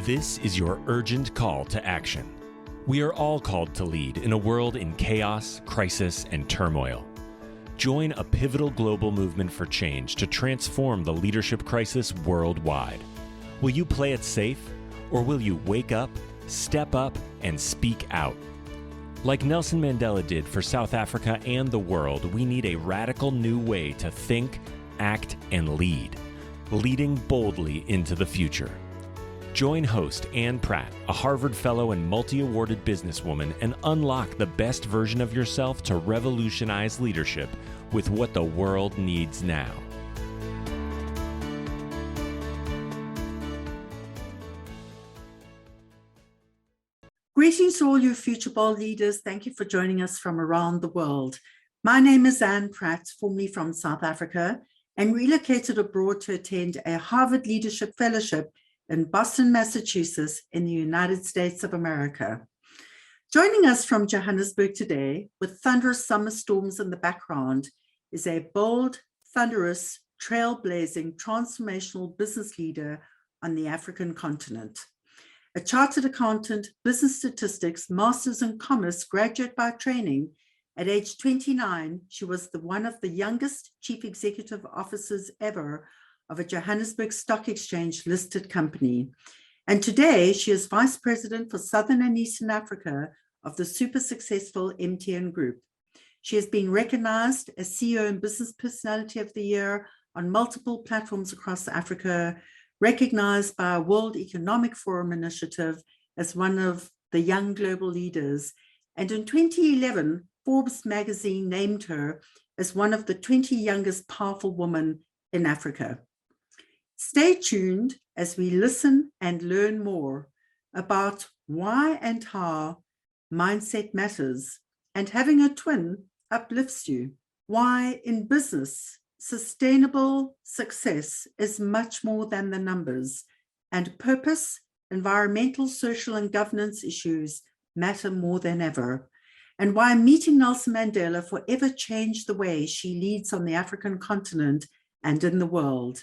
This is your urgent call to action. We are all called to lead in a world in chaos, crisis, and turmoil. Join a pivotal global movement for change to transform the leadership crisis worldwide. Will you play it safe, or will you wake up, step up, and speak out? Like Nelson Mandela did for South Africa and the world, we need a radical new way to think, act, and lead, leading boldly into the future. Join host Ann Pratt, a Harvard Fellow and multi-awarded businesswoman, and unlock the best version of yourself to revolutionize leadership with what the world needs now. Greetings to all you future bold leaders. Thank you for joining us from around the world. My name is Ann Pratt, formerly from South Africa, and relocated abroad to attend a Harvard Leadership Fellowship in Boston, Massachusetts, in the United States of America. Joining us from Johannesburg today, with thunderous summer storms in the background, is a bold, thunderous, trailblazing, transformational business leader on the African continent. A chartered accountant, business statistics, master's in commerce graduate by training, at age 29, she was one of the youngest chief executive officers ever of a Johannesburg Stock Exchange-listed company. And today, she is Vice President for Southern and Eastern Africa of the super successful MTN Group. She has been recognized as CEO and Business Personality of the Year on multiple platforms across Africa, recognized by a World Economic Forum initiative as one of the young global leaders. And in 2011, Forbes magazine named her as one of the 20 youngest powerful women in Africa. Stay tuned as we listen and learn more about why and how mindset matters, and having a twin uplifts you. Why in business, sustainable success is much more than the numbers, and purpose, environmental, social, and governance issues matter more than ever. And why meeting Nelson Mandela forever changed the way she leads on the African continent and in the world.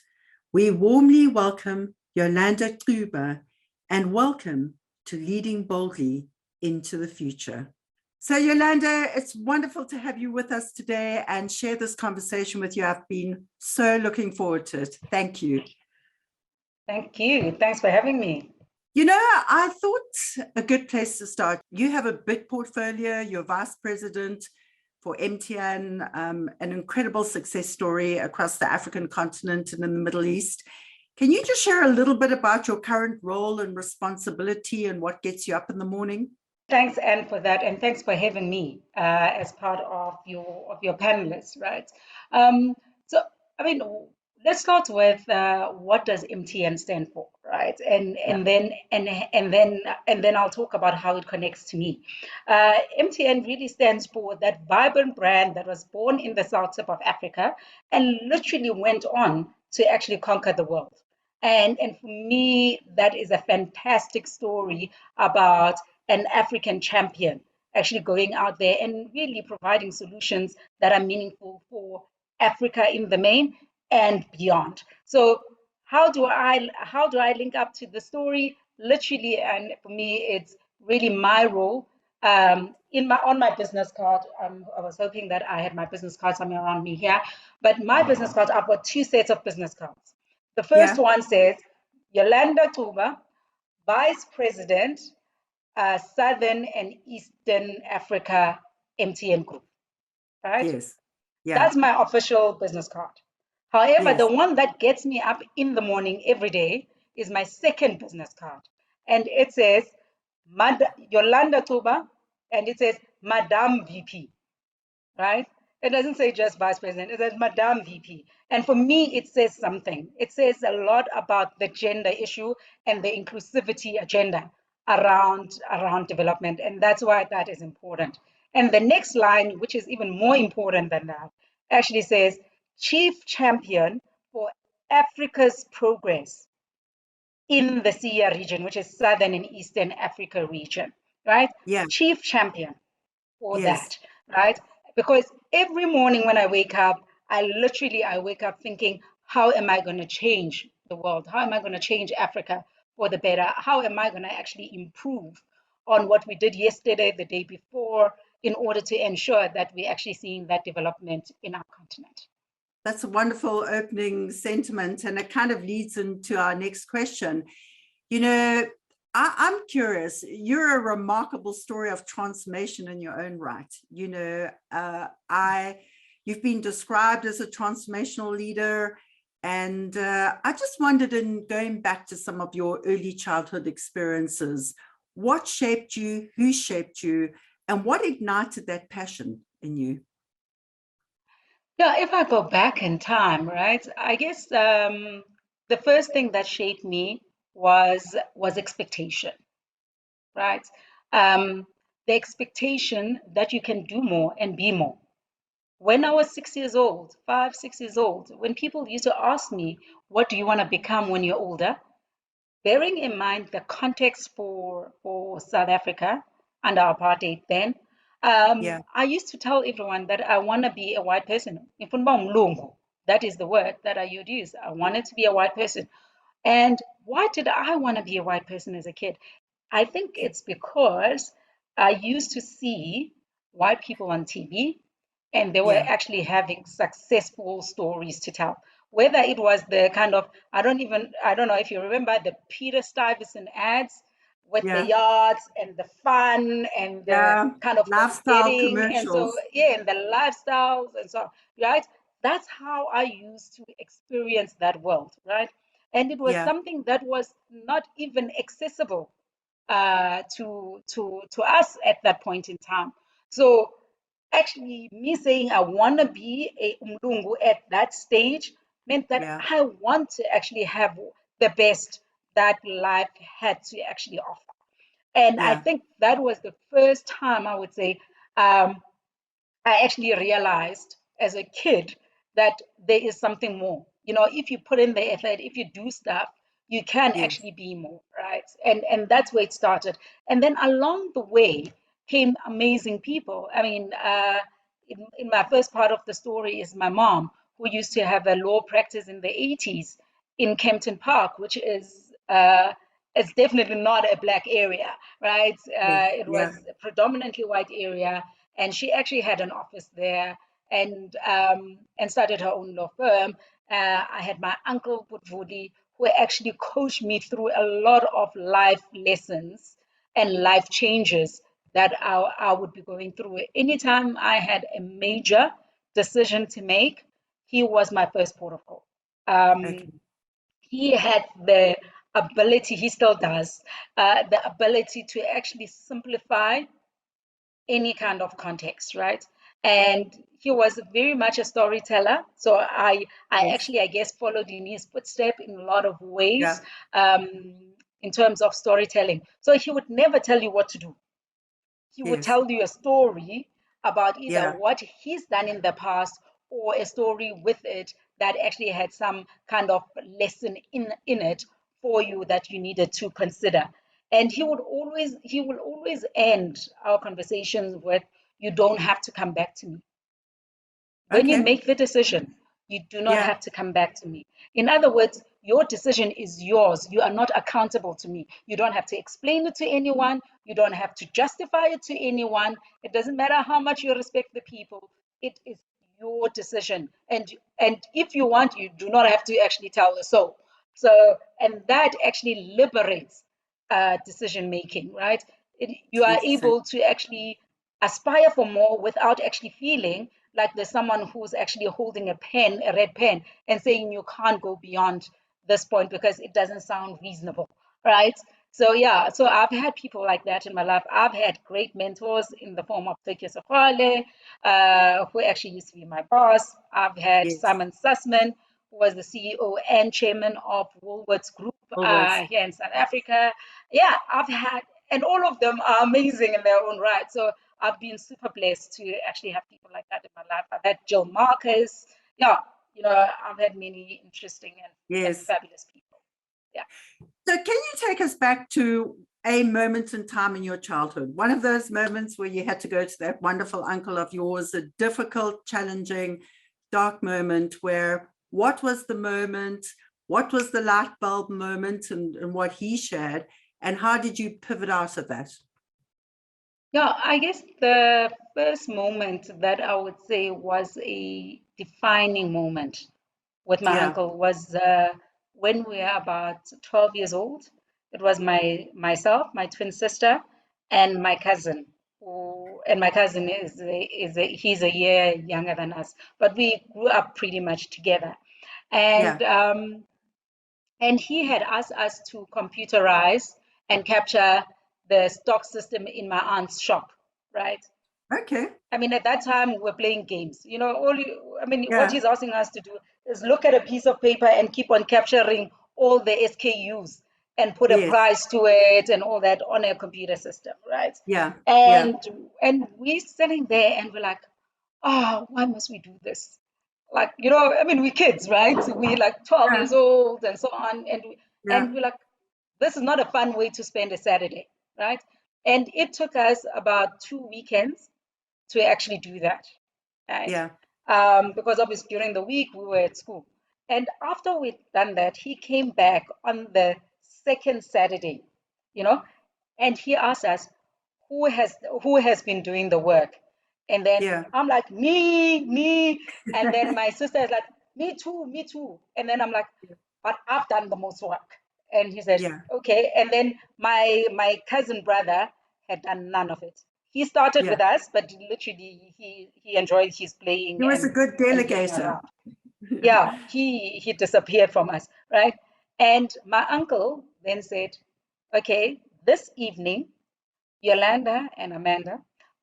We warmly welcome Yolanda Cuba, and welcome to Leading Boldly into the Future. So Yolanda, it's wonderful to have you with us today and share this conversation with you. I've been so looking forward to it. Thank you. Thank you. Thanks for having me. You know, I thought a good place to start. You have a big portfolio. You're vice president for MTN, an incredible success story across the African continent and in the Middle East. Can you just share a little bit about your current role and responsibility and what gets you up in the morning? Thanks, Anne, for that, and thanks for having me as part of your panelists, right? Let's start with what does MTN stand for, right? And then I'll talk about how it connects to me. MTN really stands for that vibrant brand that was born in the south tip of Africa and literally went on to actually conquer the world. And for me, that is a fantastic story about an African champion actually going out there and really providing solutions that are meaningful for Africa in the main and beyond. So how do I link up to the story? Literally, and for me, it's really my role. On my business card, I was hoping that I had my business card somewhere around me here, but my business card, I've got two sets of business cards. The first one says Yolanda Cuba, Vice President, Southern and Eastern Africa, MTN Group. Right? Yes. Yeah. That's my official business card. However, the one that gets me up in the morning every day is my second business card. And it says Yolanda Cuba, and it says Madame VP, right? It doesn't say just Vice President, it says Madame VP. And for me, it says something. It says a lot about the gender issue and the inclusivity agenda around development. And that's why that is important. And the next line, which is even more important than that, actually says, Chief Champion for Africa's Progress in the SIA region, which is Southern and Eastern Africa region, right? Yeah. Chief Champion for that, right? Because every morning when I wake up, I wake up thinking, how am I going to change the world? How am I going to change Africa for the better? How am I going to actually improve on what we did yesterday, the day before, in order to ensure that we're actually seeing that development in our continent? That's a wonderful opening sentiment, and it kind of leads into our next question. You know, I'm curious, you're a remarkable story of transformation in your own right. You know, you've been described as a transformational leader. And I just wondered, in going back to some of your early childhood experiences, what shaped you, who shaped you, and what ignited that passion in you? Yeah, if I go back in time, right, I guess the first thing that shaped me was expectation, right? The expectation that you can do more and be more. When I was 6 years old, 5, 6 years old, when people used to ask me, what do you want to become when you're older? Bearing in mind the context for South Africa under apartheid then, Yeah, I used to tell everyone that I want to be a white person. That is the word that I would use. I wanted to be a white person. And why did I want to be a white person as a kid? I think it's because I used to see white people on TV and they were yeah, actually having successful stories to tell. Whether it was the kind of, I don't know if you remember the Peter Stuyvesant ads with the yeah, yachts and the fun and the yeah. kind of Lifestyle forgetting. And so, commercials. yeah, and the lifestyles and so on, right? That's how I used to experience that world, right? And it was Yeah, something that was not even accessible to us at that point in time. So actually, me saying I want to be a umlungu at that stage meant that yeah, I want to actually have the best that life had to actually offer. And I yeah, think that was the first time I would say I actually realized as a kid that there is something more. You know, if you put in the effort, if you do stuff, you can yes, actually be more, right? And that's where it started. And then along the way came amazing people. I mean, in my first part of the story is my mom, who used to have a law practice in the 80s in Kempton Park, which is it's definitely not a black area, right? yes, It was yeah, a predominantly white area, and she actually had an office there and started her own law firm. I had my uncle Budvudi, who actually coached me through a lot of life lessons and life changes that I would be going through. Anytime I had a major decision to make, he was my first port of call. okay, He had the ability, he still does, the ability to actually simplify any kind of context, right? And he was very much a storyteller. So I yes, actually, I guess, followed in his footsteps in a lot of yeah, ways um, in terms of storytelling. So he would never tell you what to do. He would yes, tell you a story about either yeah, what he's done in the past or a story with it that actually had some kind of lesson in it for you that you needed to consider. And he will always end our conversations with, you don't have to come back to me. When you okay, make the decision, you do not yeah, have to come back to me. In other words, your decision is yours. You are not accountable to me. You don't have to explain it to anyone. You don't have to justify it to anyone. It doesn't matter how much you respect the people. It is your decision. And if you want, you do not have to actually tell the soul. So, and that actually liberates decision making, right? You are yes, able to actually aspire for more without actually feeling like there's someone who's actually holding a pen, a red pen, and saying you can't go beyond this point because it doesn't sound reasonable, right? So yeah, so I've had people like that in my life. I've had great mentors in the form of Teke Sokole, who actually used to be my boss. I've had yes, Simon Sussman, who was the CEO and chairman of Woolworths Group always, here in South Africa. Yeah, I've had, and all of them are amazing in their own right. So I've been super blessed to actually have people like that in my life. I've had Joe Marcus. Yeah, you know, I've had many interesting and yes. fabulous people. Yeah. So can you take us back to a moment in time in your childhood? One of those moments where you had to go to that wonderful uncle of yours, a difficult, challenging, dark moment where what was the moment? What was the light bulb moment and what he shared, and how did you pivot out of that? Yeah, I guess the first moment that I would say was a defining moment with my Yeah, uncle was when we were about 12 years old. It was myself, my twin sister, and my cousin. And my cousin he's a year younger than us, but we grew up pretty much together. yeah. And he had asked us to computerize and capture the stock system in my aunt's shop, right? Okay. I mean, at that time, we were playing games. You know, what Yeah. he's asking us to do is look at a piece of paper and keep on capturing all the SKUs and put a Yes. price to it and all that on a computer system, right? Yeah. Yeah. And we're sitting there and we're like, oh, why must we do this? Like, I mean, we're kids, right? We're like 12 Yeah. years old and so on. Yeah. And we're like, this is not a fun way to spend a Saturday, right? And it took us about 2 weekends to actually do that, right? Yeah. Because obviously during the week we were at school. And after we'd done that, he came back on the second Saturday, you know, and he asked us who has been doing the work. And then Yeah. I'm like, me. And then my sister is like, me too. And then I'm like, but I've done the most work. And he said, Yeah. okay. And then my cousin brother had done none of it. He started Yeah. with us, but literally he enjoyed his He playing was a good and being delegator. around. Yeah, he disappeared from us, right? And my uncle then said, okay, this evening, Yolanda and Amanda,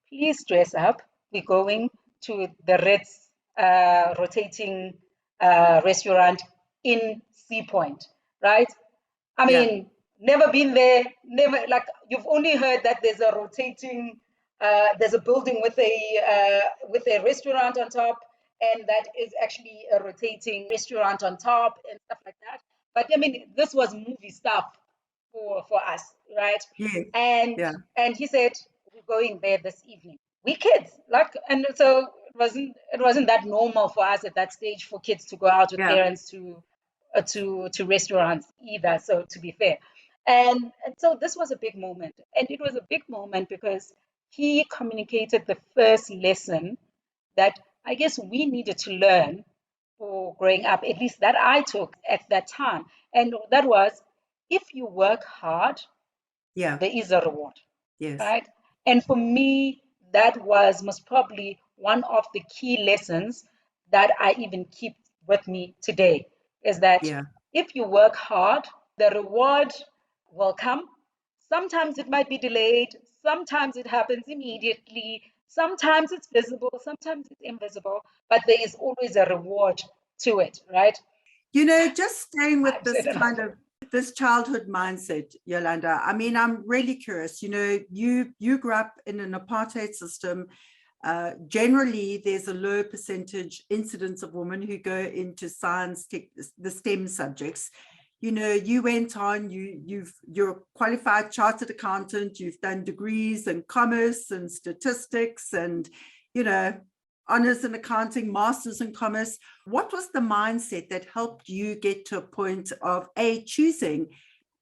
please dress up. We're going to the Ritz rotating restaurant in Sea Point, right? I Yeah. mean, never been there, never, like, you've only heard that there's a rotating, there's a building with a restaurant on top, and that is actually a rotating restaurant on top and stuff like that. But I mean, this was movie stuff for us, right? Yeah. And Yeah. and he said, we're going there this evening. We kids, like, and so it wasn't that normal for us at that stage for kids to go out with Yeah. parents to restaurants either. So to be fair, and so this was a big moment, and it was a big moment because he communicated the first lesson that I guess we needed to learn for growing up, at least that I took at that time, and that was, if you work hard, Yeah. there is a reward, Yes. right? And for me, that was most probably one of the key lessons that I even keep with me today, is that Yeah. if you work hard, the reward will come. Sometimes it might be delayed, sometimes it happens immediately, sometimes it's visible, sometimes it's invisible, but there is always a reward to it, right? Just staying with I've this said enough. kind of this childhood mindset, Yolanda. I mean, I'm really curious. You grew up in an apartheid system. Generally, there's a low percentage incidence of women who go into science, the STEM subjects. You went on. You're a qualified chartered accountant. You've done degrees in commerce and statistics, and honors in accounting, masters in commerce. What was the mindset that helped you get to a point of choosing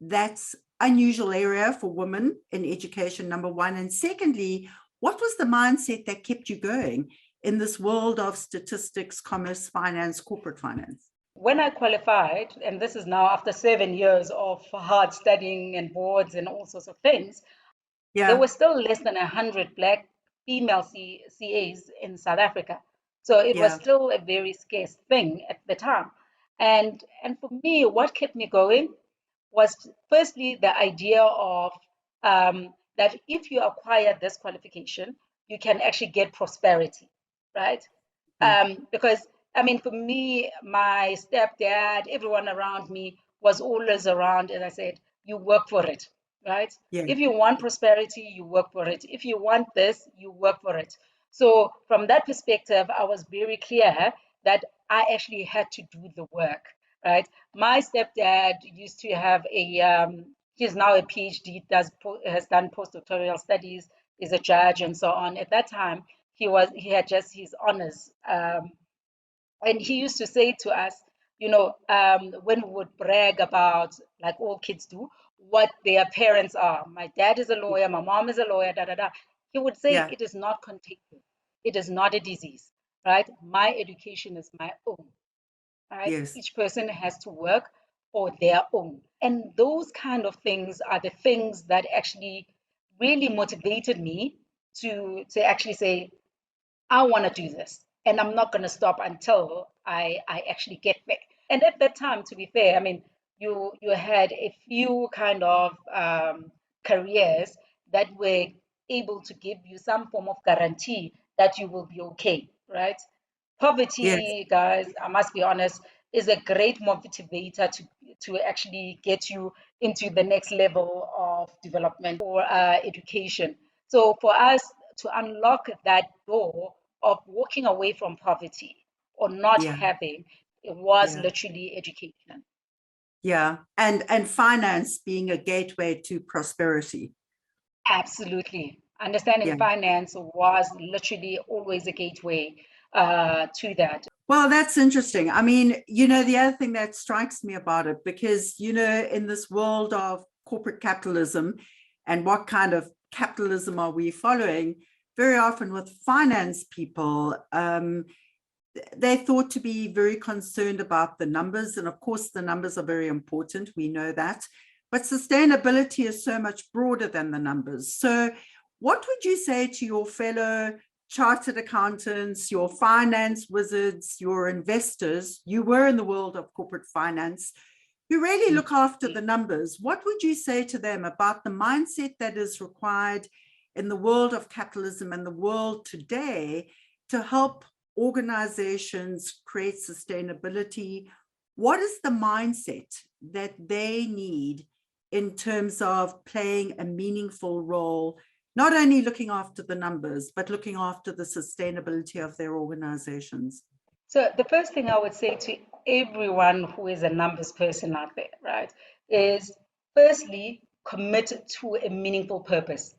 that unusual area for women in education, number one, and secondly, what was the mindset that kept you going in this world of statistics, commerce, finance, corporate finance? When I qualified, and this is now after 7 years of hard studying and boards and all sorts of things, there Yeah. were still less than 100 Black female CAs in South Africa. So it was Yeah. still a very scarce thing at the time. And for me, what kept me going was firstly the idea of that if you acquire this qualification, you can actually get prosperity, right? Okay. Because I mean, for me, my stepdad, everyone around me was always around, and I said, you work for it, right? Yeah. If you want prosperity, you work for it. If you want this, you work for it. So from that perspective, I was very clear that I actually had to do the work, right? My stepdad used to have he's now a PhD, has done postdoctoral studies, is a judge and so on. At that time, he had just his honors. And he used to say to us, when we would brag about, like all kids do, what their parents are. My dad is a lawyer, my mom is a lawyer, da da da. He would say Yeah. it is not contagious. It is not a disease, right? My education is my own, right? Yes. Each person has to work for their own. And those kind of things are the things that actually really motivated me to actually say, I want to do this, and I'm not going to stop until I actually get there. And at that time, to be fair, I mean, you had a few kind of careers that were able to give you some form of guarantee that you will be okay, right? Yes. Poverty, guys, I must be honest, is a great motivator to actually get you into the next level of development or education. So for us to unlock that door of walking away from poverty or not Yeah. having, it was Yeah. literally education. Yeah. And finance being a gateway to prosperity. Absolutely. Understanding Yeah. finance was literally always a gateway to that. Well, that's interesting. I mean, the other thing that strikes me about it, because, in this world of corporate capitalism and what kind of capitalism are we following, very often with finance people, they're thought to be very concerned about the numbers. And of course, the numbers are very important. We know that. But sustainability is so much broader than the numbers. So, what would you say to your fellow chartered accountants, your finance wizards, your investors? You were in the world of corporate finance. You really look after the numbers. What would you say to them about the mindset that is required in the world of capitalism and the world today to help organizations create sustainability? What is the mindset that they need in terms of playing a meaningful role, not only looking after the numbers, but looking after the sustainability of their organizations? So the first thing I would say to everyone who is a numbers person out there, right, is firstly commit to a meaningful purpose,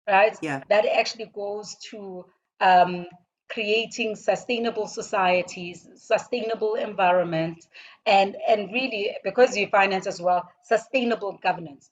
right? Yeah. That actually goes to um, creating sustainable societies, sustainable environment, and really, because you finance as well, sustainable governance.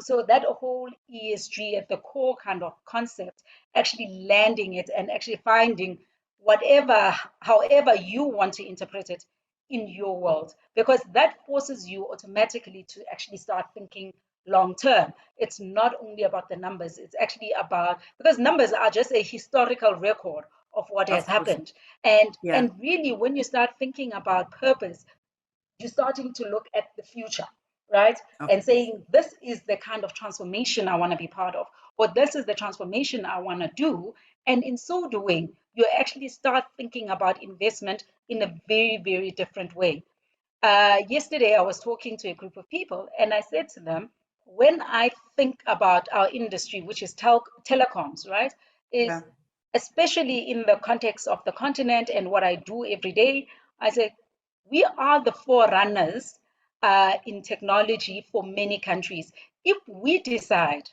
So that whole ESG at the core kind of concept, actually landing it and actually finding whatever, however you want to interpret it in your world, because that forces you automatically to actually start thinking long term. It's not only about the numbers, it's actually about, because numbers are just a historical record of what has Of course. happened. And Yeah. and really, when you start thinking about purpose, you're starting to look at the future, right? Of And course. saying, this is the kind of transformation I want to be part of, or this is the transformation I want to do. And in so doing, you actually start thinking about investment in a very, very different way. Yesterday, I was talking to a group of people, and I said to them, when I think about our industry, which is telecoms, right, Yeah. is especially in the context of the continent and what I do every day, I said, we are the forerunners in technology for many countries. If we decide,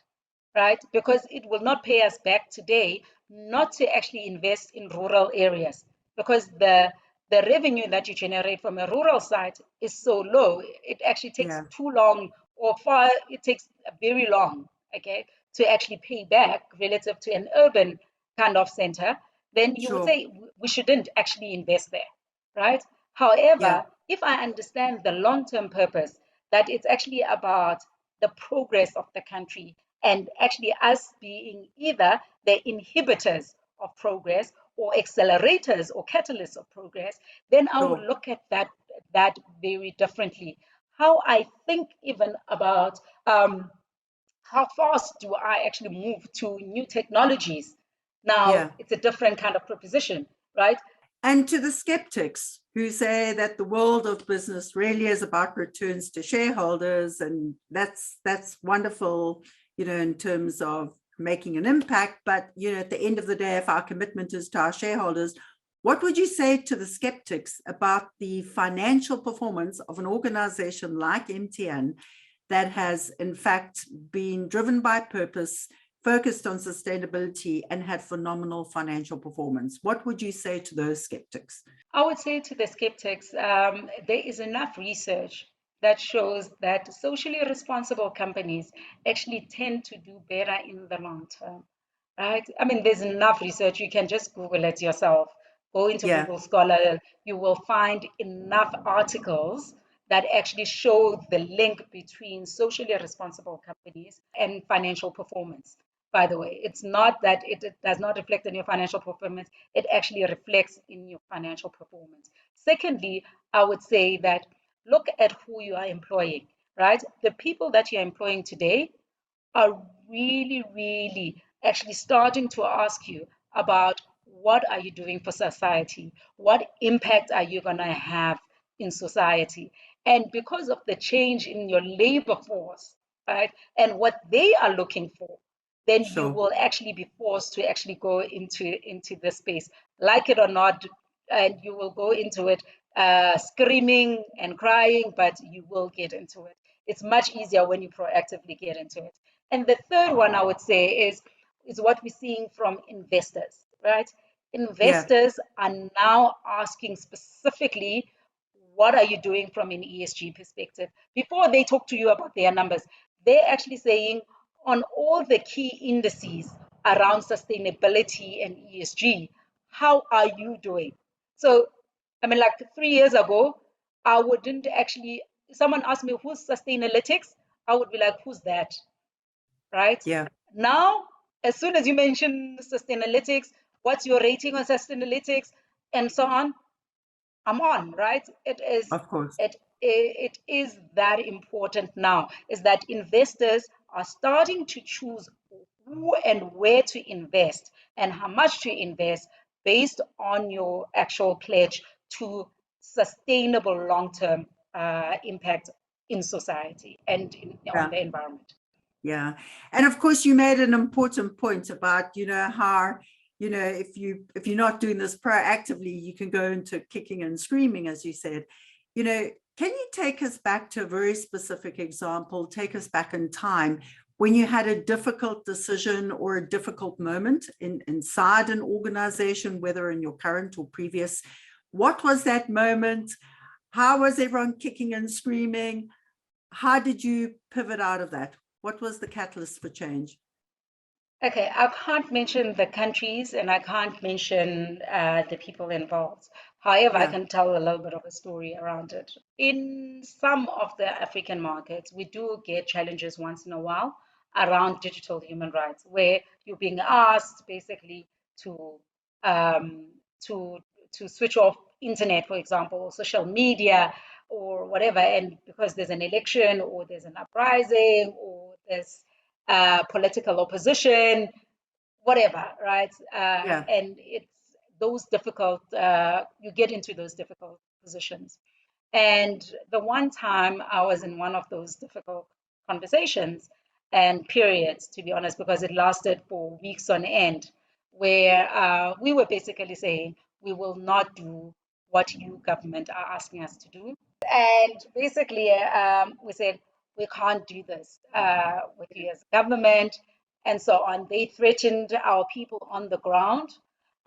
right, because it will not pay us back today not to actually invest in rural areas, because the revenue that you generate from a rural site is so low, it actually takes Yeah. too long, or far, it takes very long, okay, to actually pay back relative to an urban kind of center. Then you would Sure. say we shouldn't actually invest there, right? Yeah. However, if I understand the long-term purpose, that it's actually about the progress of the country and actually us being either the inhibitors of progress or accelerators or catalysts of progress, then I would Sure. look at that very differently. How I think even about how fast do I actually move to new technologies? Now, Yeah. it's a different kind of proposition, right? And to the skeptics who say that the world of business really is about returns to shareholders, and that's wonderful, in terms of making an impact. But at the end of the day, if our commitment is to our shareholders, what would you say to the skeptics about the financial performance of an organization like MTN that has in fact been driven by purpose, focused on sustainability, and had phenomenal financial performance. What would you say to those skeptics? I would say to the skeptics, there is enough research that shows that socially responsible companies actually tend to do better in the long term, right? I mean, there's enough research. You can just Google it yourself. Go into Yeah, Google Scholar. You will find enough articles that actually show the link between socially responsible companies and financial performance. By the way, it's not that it does not reflect in your financial performance, it actually reflects in your financial performance. Secondly, I would say that look at who you are employing, right? The people that you're employing today are really, really actually starting to ask you about what are you doing for society? What impact are you going to have in society? And because of the change in your labor force, right, and what they are looking for, then you sure. will actually be forced to actually go into this space, like it or not, and you will go into it screaming and crying, but you will get into it. It's much easier when you proactively get into it. And the third one I would say is what we're seeing from investors, right? Yeah, Investors are now asking specifically, what are you doing from an ESG perspective? Before they talk to you about their numbers, they're actually saying on all the key indices around sustainability and ESG, how are you doing? So, I mean, like 3 years ago, I wouldn't actually, if someone asked me who's Sustainalytics, I would be like, who's that? Right? yeah, Now, as soon as you mention Sustainalytics, what's your rating on Sustainalytics, and so on, I'm on, right? of course. It is that important now, is that investors are starting to choose who and where to invest and how much to invest based on your actual pledge to sustainable long-term impact in society and on Yeah. the environment. Yeah. And of course, you made an important point about, how, if you're not doing this proactively, you can go into kicking and screaming, as you said. Can you take us back to a very specific example, take us back in time when you had a difficult decision or a difficult moment inside an organization, whether in your current or previous? What was that moment? How was everyone kicking and screaming? How did you pivot out of that? What was the catalyst for change? Okay, I can't mention the countries and I can't mention the people involved. However, I Yeah, can tell a little bit of a story around it. In some of the African markets, we do get challenges once in a while around digital human rights, where you're being asked basically to um, to to switch off internet, for example, or social media or whatever, and because there's an election or there's an uprising or there's political opposition, whatever, right? yeah, And it's those difficult, you get into those difficult positions. And the one time I was in one of those difficult conversations and periods, to be honest, because it lasted for weeks on end, where we were basically saying, we will not do what you government are asking us to do. And basically, we said, we can't do this with you as government, and so on. They threatened our people on the ground.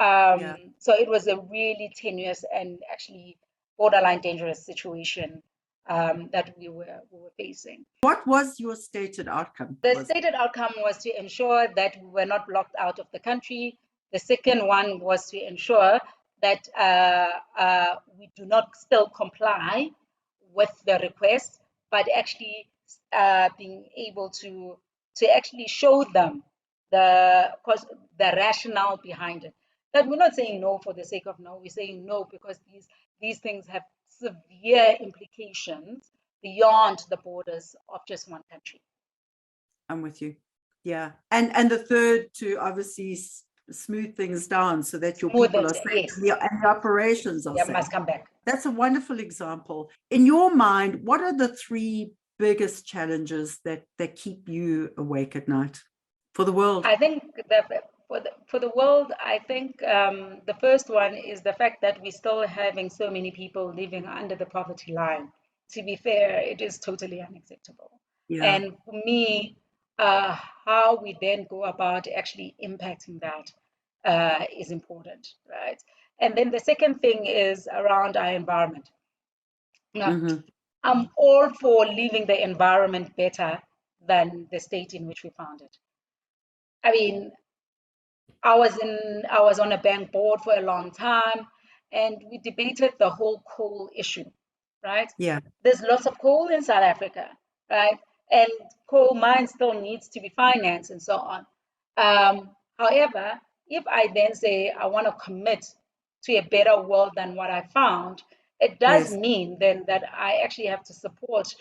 yeah. So it was a really tenuous and actually borderline dangerous situation that we were facing. What was your stated outcome? The Was stated outcome was to ensure that we were not locked out of the country. The second one was to ensure that we do not still comply with the request, but actually being able to actually show them the rationale behind it. That we're not saying no for the sake of no. We're saying no because these things have severe implications beyond the borders of just one country. I'm with you. Yeah. And the third, to obviously smooth things down so that your Smooth people are it, safe yes. and the operations are Yeah, safe. must come back. That's a wonderful example. In your mind, what are the three biggest challenges that keep you awake at night for the world? I think that for the world, I think the first one is the fact that we're still having so many people living under the poverty line. To be fair, it is totally unacceptable. Yeah. And for me, how we then go about actually impacting that is important, right? And then the second thing is around our environment. Now, Mm-hmm. I'm all for leaving the environment better than the state in which we found it. I mean, I was on a bank board for a long time, and we debated the whole coal issue, right? Yeah. There's lots of coal in South Africa, right? And coal mines still needs to be financed and so on. However, if I then say I want to commit to a better world than what I found, it does Yes. mean then that I actually have to support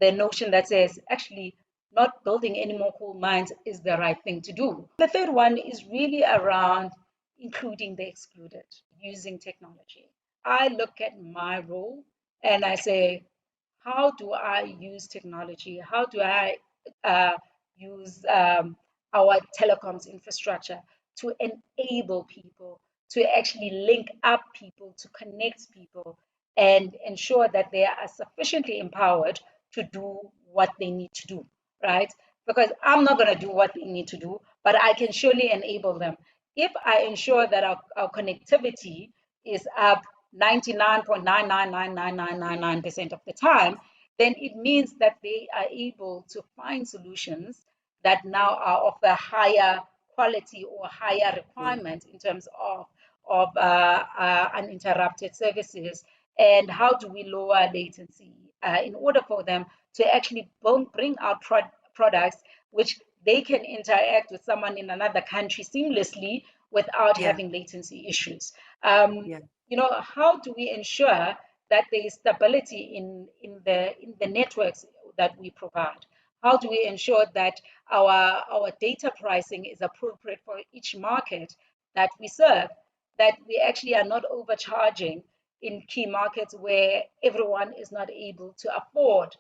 the notion that says actually not building any more coal mines is the right thing to do. The third one is really around including the excluded, using technology. I look at my role and I say, how do I use technology? How do I uh, use our telecoms infrastructure to enable people, to actually link up people, to connect people, and ensure that they are sufficiently empowered to do what they need to do, right? Because I'm not going to do what they need to do, but I can surely enable them. If I ensure that our connectivity is up 99.9999999% of the time, then it means that they are able to find solutions that now are of a higher quality or higher requirement in terms of uninterrupted services. And how do we lower latency in order for them to actually bring out products which they can interact with someone in another country seamlessly without Yeah. having latency issues. Yeah. How do we ensure that there is stability in the networks that we provide? How do we ensure that our data pricing is appropriate for each market that we serve? That we actually are not overcharging in key markets where everyone is not able to afford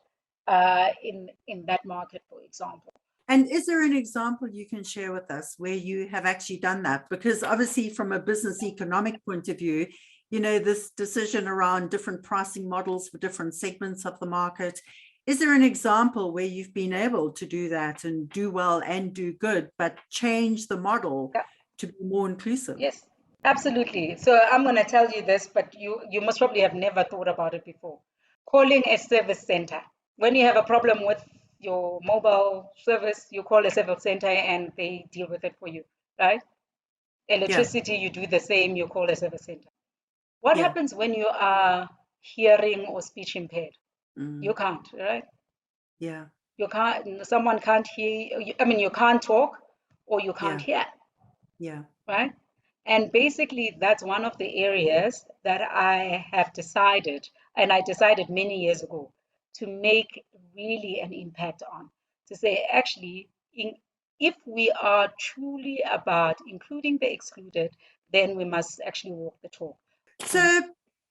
in that market, for example. And is there an example you can share with us where you have actually done that? Because obviously, from a business economic point of view, this decision around different pricing models for different segments of the market, is there an example where you've been able to do that and do well and do good, but change the model Yeah. to be more inclusive? Yes, absolutely. So I'm going to tell you this, but you most probably have never thought about it before. Calling a service center. When you have a problem with your mobile service, you call a service center and they deal with it for you, right? Yeah. Electricity, you do the same, you call a service center. What Yeah. happens when you are hearing or speech impaired? You Mm. can't, right? Yeah. You can't, someone can't hear, I mean, you can't talk or you can't Yeah. hear, Yeah. right? And basically, that's one of the areas that I have decided, and I decided many years ago, to make really an impact on. To say, actually, if we are truly about including the excluded, then we must actually walk the talk. So,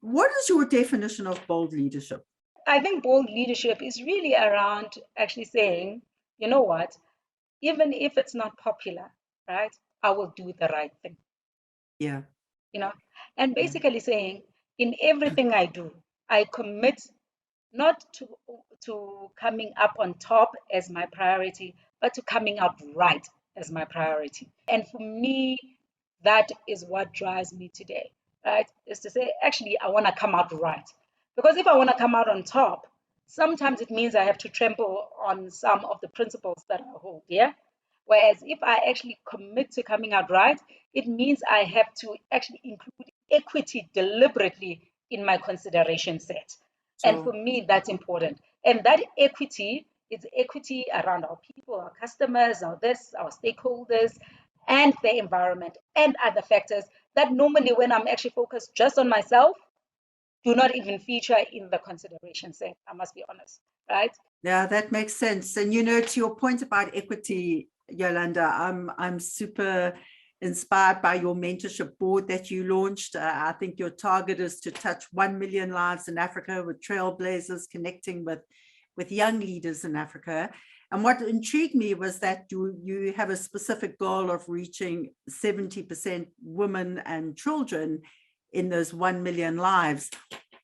what is your definition of bold leadership? I think bold leadership is really around actually saying, you know what, even if it's not popular, right, I will do the right thing. Yeah. you know, and Yeah. basically saying in everything I do, I commit not to coming up on top as my priority, but to coming out right as my priority. And for me, that is what drives me today, right? Is to say, actually, I want to come out right. Because if I want to come out on top, sometimes it means I have to trample on some of the principles that I hold, yeah? Whereas if I actually commit to coming out right, it means I have to actually include equity deliberately in my consideration set. And for Sure. me, that's important. And that equity is equity around our people, our customers, our stakeholders, and the environment and other factors that normally when I'm actually focused just on myself, do not even feature in the consideration set. I must be honest, right? Yeah, that makes sense. And to your point about equity, Yolanda, I'm super inspired by your mentorship board that you launched. I think your target is to touch 1 million lives in Africa with trailblazers, connecting with young leaders in Africa. And what intrigued me was that you have a specific goal of reaching 70% women and children in those 1 million lives.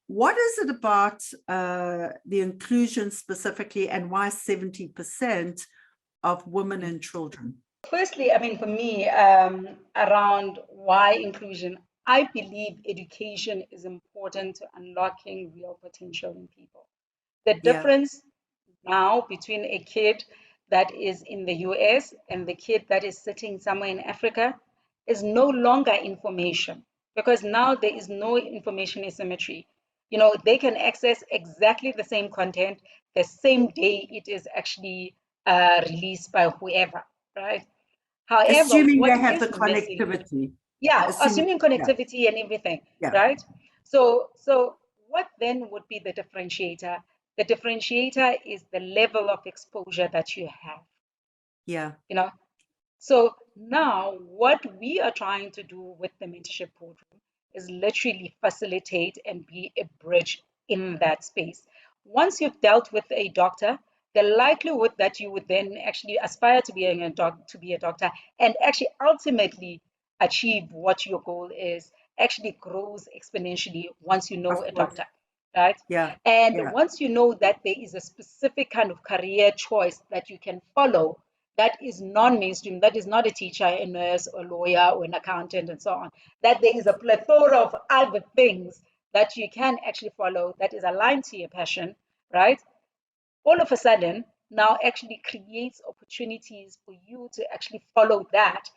What is it about the inclusion specifically, and why 70% of women and children? Firstly, I mean, for me, around why inclusion, I believe education is important to unlocking real potential in people. The Yeah. difference now between a kid that is in the US and the kid that is sitting somewhere in Africa is no longer information, because now there is no information asymmetry. You know, they can access exactly the same content the same day it is actually released by whoever, right? However, Assuming what they have is the missing, connectivity. yeah, Assuming, assuming yeah, connectivity and everything, yeah, right? So what then would be the differentiator? The differentiator is the level of exposure that you have, yeah, you know. So now what we are trying to do with the mentorship program is literally facilitate and be a bridge in that space. Once you've dealt with a doctor, the likelihood that you would then actually aspire to be a doctor and actually ultimately achieve what your goal is actually grows exponentially once you know of a course. doctor, right? Yeah, And yeah, once you know that there is a specific kind of career choice that you can follow that is non-mainstream, that is not a teacher, a nurse, a lawyer, or an accountant, and so on, that there is a plethora of other things that you can actually follow that is aligned to your passion, right? All of a sudden, now actually creates opportunities for you to actually follow that,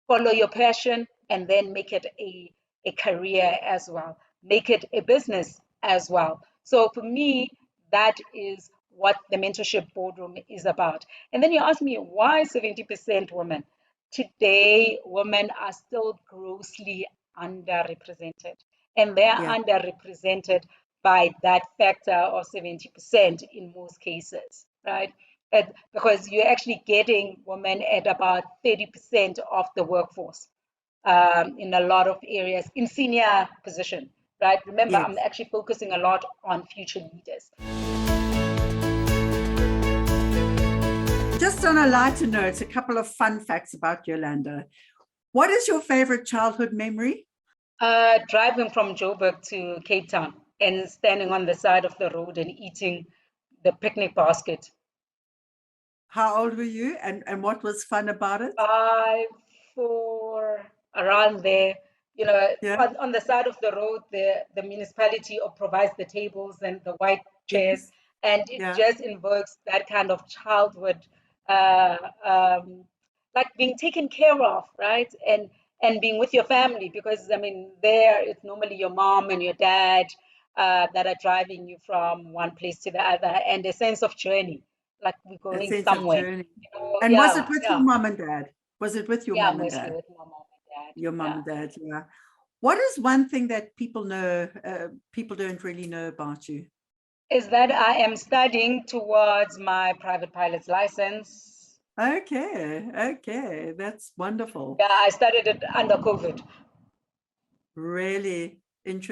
follow your passion, and then make it a career as well, make it a business as well. So for me, that is what the mentorship boardroom is about. And then you ask me, why 70% women? Today, women are still grossly underrepresented, and they're yeah. underrepresented by that factor of 70% in most cases, right? Because you're actually getting women at about 30% of the workforce in a lot of areas in senior position, right? Remember, Yes. I'm actually focusing a lot on future leaders. Just on a lighter note, a couple of fun facts about Yolanda. What is your favorite childhood memory? Driving from Joburg to Cape Town and standing on the side of the road and eating the picnic basket. How old were you, and what was fun about it? 5, 4, around there. You know, Yeah, on the side of the road, the municipality provides the tables and the white chairs, yes, and it yeah, just invokes that kind of childhood, uh, um, like being taken care of, right? And being with your family, because I mean, there it's normally your mom and your dad that are driving you from one place to the other, and a sense of journey, like we're a going sense of somewhere. journey. You know, And was it yeah, with your yeah, mom and dad? Was it with your yeah, mom and mostly dad? with my mom and dad. Your mom Yeah. and dad, yeah. What is one thing that people know, people don't really know about you? Is that I am studying towards my private pilot's license. Okay, okay, that's wonderful. Yeah, I studied it under COVID. Really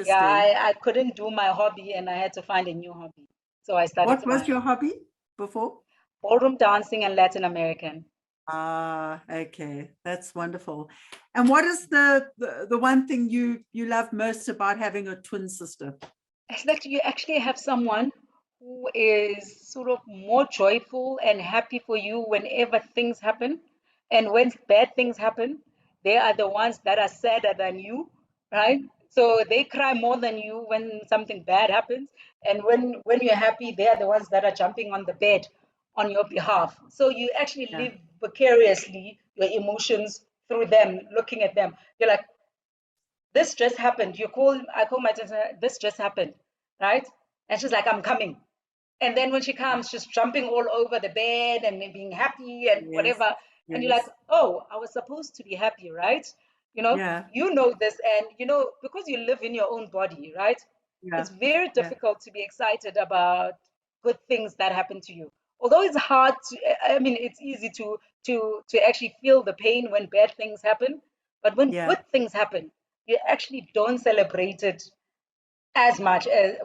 Yeah, interesting. I couldn't do my hobby and I had to find a new hobby. So I started What was studying your hobby before? ballroom dancing and Latin American. Ah, okay, that's wonderful. And what is the one thing you love most about having a twin sister? It's like you actually have someone who is sort of more joyful and happy for you whenever things happen. And when bad things happen, they are the ones that are sadder than you, right? So they cry more than you when something bad happens. And when you're happy, they are the ones that are jumping on the bed on your behalf. So you actually Yeah, live vicariously your emotions through them, looking at them. You're like, this just happened. I call my sister, this just happened, right? And she's like, I'm coming. And then when she comes, she's jumping all over the bed and being happy and yes, whatever. And you're like, yes, oh, I was supposed to be happy, right? You know, yeah, you know this. And, you know, because you live in your own body, right? yeah, It's very yeah, difficult to be excited about good things that happen to you. Although it's hard to, I mean, it's easy to actually feel the pain when bad things happen. But when yeah. good things happen, you actually don't celebrate it as much as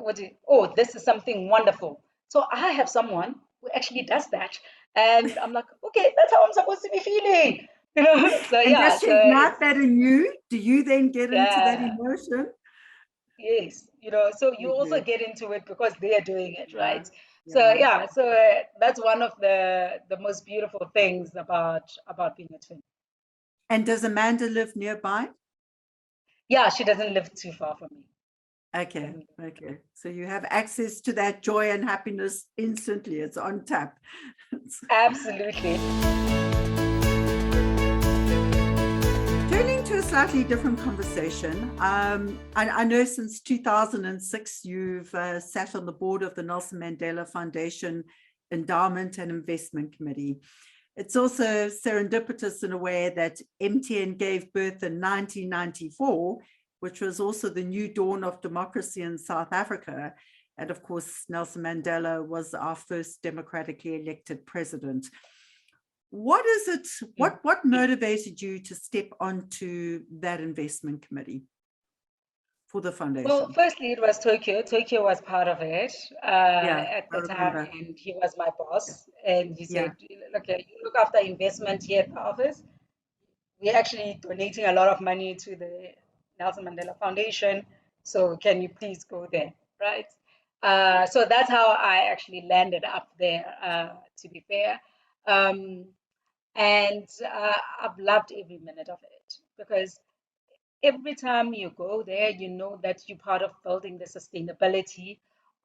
oh, this is something wonderful. So I have someone who actually does that, and I'm like, okay, that's how I'm supposed to be feeling, you know. So And yeah, does she so ignite it's that in you? Do you then get into that yeah, emotion? yes, you know. So you You also do. get into it because they are doing it, Yeah, right? So that's one of the most beautiful things about being a twin. And does Amanda live nearby? Yeah, she doesn't live too far from me. Okay. So you have access to that joy and happiness instantly. It's on tap. Absolutely. Turning to a slightly different conversation, I know since 2006 you've sat on the board of the Nelson Mandela Foundation Endowment and Investment Committee. It's also serendipitous in a way that MTN gave birth in 1994, which was also the new dawn of democracy in South Africa. And of course, Nelson Mandela was our first democratically elected president. What is it, what motivated you to step onto that investment committee for the foundation? Well, firstly, it was Tokyo. Tokyo was part of it at the time, and he was my boss. And he said, look, you look after investment here at the office. We're actually donating a lot of money to the Nelson Mandela Foundation. So can you please go there, right? So that's how I actually landed up there, to be fair. And I've loved every minute of it, because every time you go there, you know that you're part of building the sustainability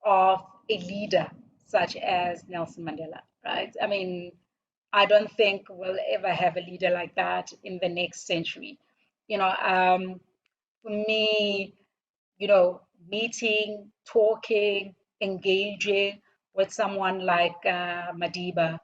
of a leader such as Nelson Mandela, right? I mean, I don't think we'll ever have a leader like that in the next century. For me, meeting, talking, engaging with someone like Madiba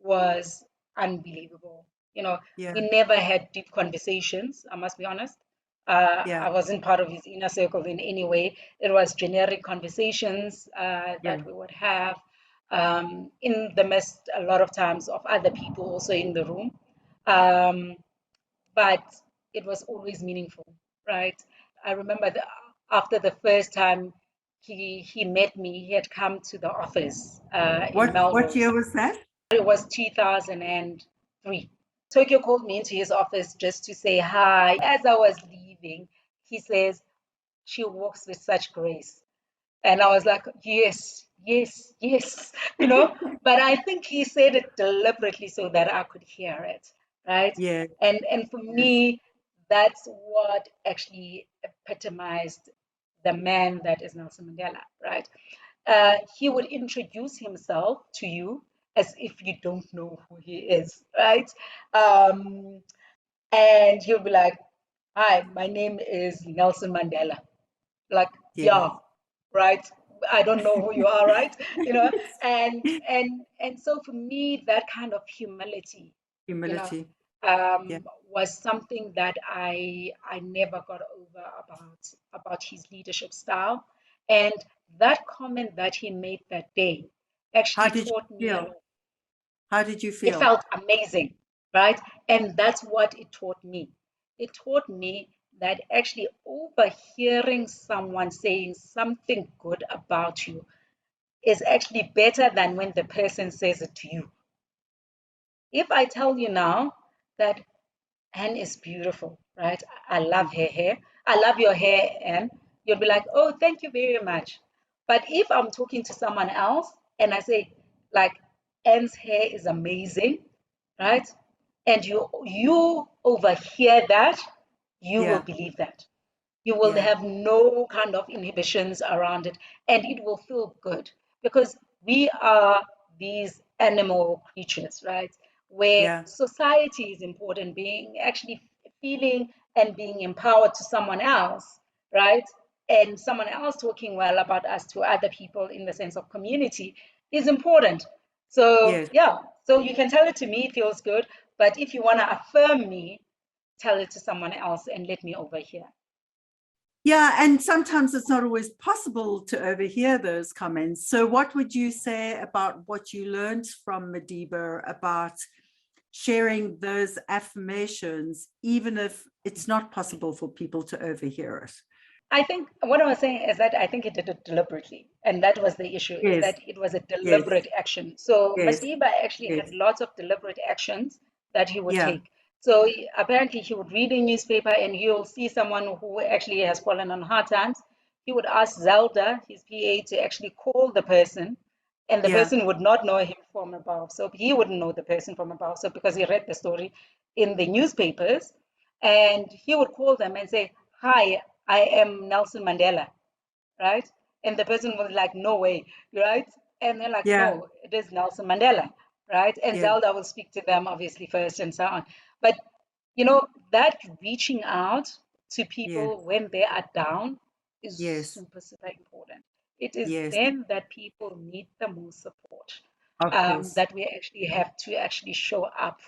was unbelievable. We never had deep conversations, I must be honest. I wasn't part of his inner circle in any way. It was generic conversations that we would have in the midst, a lot of times, of other people also in the room. But it was always meaningful, right? I remember after the first time he met me, he had come to the office in Melrose. What year was that? It was 2003. Tokyo called me into his office just to say hi. As I was leaving, he says, she walks with such grace. And I was like, yes, yes, yes, but I think he said it deliberately so that I could hear it, right? Yeah. And for me, that's what actually epitomized the man that is Nelson Mandela, right? He would introduce himself to you as if you don't know who he is, right? And he'll be like, hi, my name is Nelson Mandela. Like, yeah, right? I don't know who you are, right? And so for me, that kind of humility, was something that I never got over about his leadership style. And that comment that he made that day actually taught me a lot. How did you feel? It felt amazing, right? And that's what it taught me. It taught me that actually overhearing someone saying something good about you is actually better than when the person says it to you. If I tell you now that Anne is beautiful, right? I love her hair. I love your hair, Anne. You'll be like, oh, thank you very much. But if I'm talking to someone else and I say, like, Anne's hair is amazing, right? And you overhear that, you will believe that. You will have no kind of inhibitions around it, and it will feel good, because we are these animal creatures, right? Where society is important, being actually feeling and being empowered to someone else, right? And someone else talking well about us to other people in the sense of community is important. So so you can tell it to me, it feels good, but if you want to affirm me, tell it to someone else and let me overhear. Yeah, and sometimes it's not always possible to overhear those comments. So what would you say about what you learned from Madiba about sharing those affirmations, even if it's not possible for people to overhear it? I think what I was saying is that I think he did it deliberately. And that was the issue, is that it was a deliberate action. So Madiba actually had lots of deliberate actions that he would take. So apparently he would read a newspaper and he'll see someone who actually has fallen on hard times. He would ask Zelda, his PA, to actually call the person and the Yeah. person would not know him from a bar of soap. He wouldn't know the person from a bar of soap because he read the story in the newspapers, and he would call them and say, "Hi, I am Nelson Mandela," right? And the person was like, "No way," right? And they're like, Yeah. "No, it is Nelson Mandela," right? And Yeah. Zelda will speak to them obviously first and so on. But you know, that reaching out to Yes. people when they are down is Yes. super important. It is Yes. then that people need the most support, Of course. that we actually have to actually show up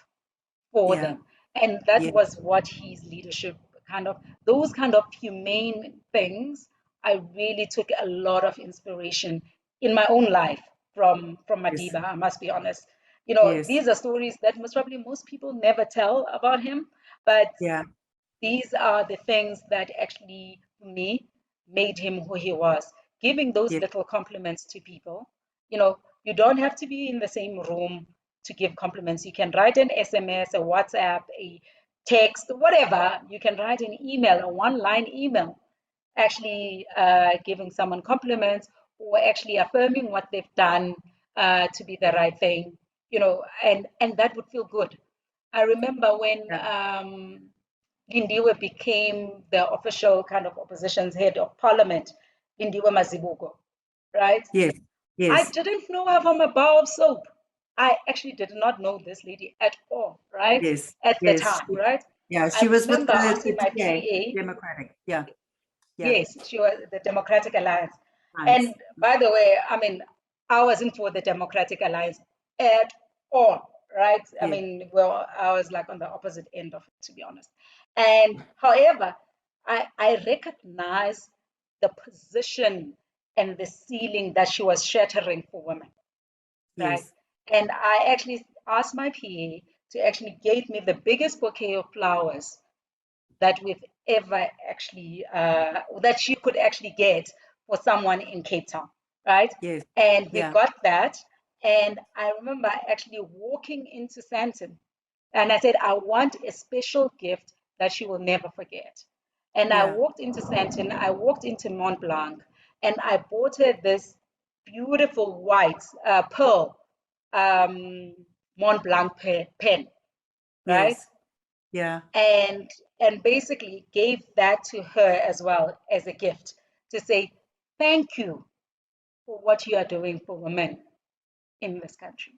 for Yeah. them. And that Yeah. was what his leadership kind of, those kind of humane things, I really took a lot of inspiration in my own life from Yes. Madiba, I must be honest. You know, Yes. these are stories that most people never tell about him, but Yeah. these are the things that actually, for me, made him who he was. Giving those Yeah. little compliments to people. You know, you don't have to be in the same room to give compliments. You can write an SMS, a WhatsApp, a text, whatever. You can write an email, a one-line email, actually giving someone compliments or actually affirming what they've done to be the right thing. You know, and that would feel good. I remember when Yeah. Lindiwe became the official kind of opposition's head of parliament, Lindiwe Mazibuko, right? Yes. I Yes. didn't know her from a bar of soap. I actually did not know this lady at all, right? Yes. At the Yes. time, right? Yeah. I She was with remember asking the my DA, PA, Democratic. Yeah. Yeah. yes, she was the Democratic Alliance. Nice. And by the way, I mean, I wasn't for the Democratic Alliance at all, right? I Yes. mean, well, I was like on the opposite end of it, to be honest. And however, I recognize the position and the ceiling that she was shattering for women, right? Yes. And I actually asked my PA to actually give me the biggest bouquet of flowers that we've ever actually that you could actually get for someone in Cape Town, right? Yes. And we Yeah. got that. And I remember actually walking into Santon and I said, I want a special gift that she will never forget. And I Yeah. walked into Santon, I walked into Mont Blanc, and I bought her this beautiful white pearl um, Mont Blanc pen, right? Yes. Yeah. and and basically gave that to her as well as a gift to say thank you for what you are doing for women in this country,